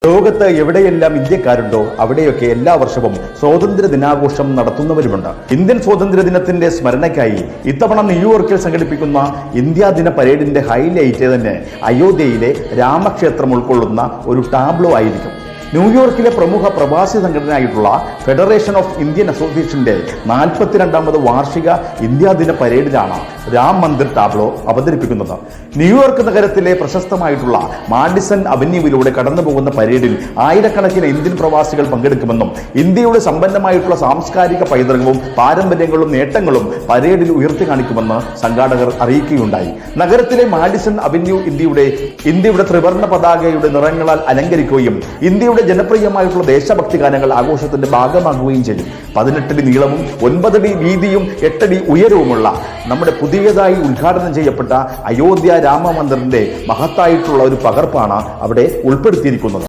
ലോകത്ത് എവിടെയെല്ലാം ഇന്ത്യക്കാരുണ്ടോ അവിടെയൊക്കെ എല്ലാ വർഷവും സ്വാതന്ത്ര്യ ദിനാഘോഷം നടത്തുന്നവരുമുണ്ട്. ഇന്ത്യൻ സ്വാതന്ത്ര്യ ദിനത്തിന്റെ സ്മരണയ്ക്കായി ഇത്തവണ ന്യൂയോർക്കിൽ സംഘടിപ്പിക്കുന്ന ഇന്ത്യാ ദിന പരേഡിന്റെ ഹൈലൈറ്റ് തന്നെ അയോധ്യയിലെ രാമക്ഷേത്രം ഉൾക്കൊള്ളുന്ന ഒരു ടാബ്ലോ ആയിരിക്കും. ന്യൂയോർക്കിലെ പ്രമുഖ പ്രവാസി സംഘടനയായിട്ടുള്ള ഫെഡറേഷൻ ഓഫ് ഇന്ത്യൻ അസോസിയേഷന്റെ 42ാമത് വാർഷിക ഇന്ത്യാ ദിന പരേഡിലാണ് രാം മന്ദിർ ടാബ്ലോ അവതരിപ്പിക്കുന്നത്. ന്യൂയോർക്ക് നഗരത്തിലെ പ്രശസ്തമായിട്ടുള്ള മാഡിസൺ അവന്യൂവിലൂടെ കടന്നു പോകുന്ന പരേഡിൽ ആയിരക്കണക്കിന് ഇന്ത്യൻ പ്രവാസികൾ പങ്കെടുക്കുമെന്നും ഇന്ത്യയുടെ സമ്പന്നമായിട്ടുള്ള സാംസ്കാരിക പൈതൃകവും പാരമ്പര്യങ്ങളും നേട്ടങ്ങളും പരേഡിൽ ഉയർത്തി കാണിക്കുമെന്ന് സംഘാടകർ അറിയിക്കുകയുണ്ടായി. നഗരത്തിലെ മാഡിസൺ അവന്യൂ ഇന്ത്യയുടെ ത്രിവർണ്ണ പതാകയുടെ നിറങ്ങളാൽ അലങ്കരിക്കുകയും ഇന്ത്യയുടെ ജനപ്രിയമായിട്ടുള്ള ദേശഭക്തി ഗാനങ്ങൾ ആഘോഷത്തിന്റെ ഭാഗമാകുകയും ചെയ്യും. 18 അടി നീളവും 9 അടി വീതിയും 8 അടി ഉയരവുമുള്ള നമ്മുടെ പുതിയതായി ഉദ്ഘാടനം ചെയ്യപ്പെട്ട അയോധ്യ രാമ മന്ദിറിന്റെ മഹത്തായിട്ടുള്ള ഒരു പകർപ്പാണ് അവിടെ ഉൾപ്പെടുത്തിയിരിക്കുന്നത്.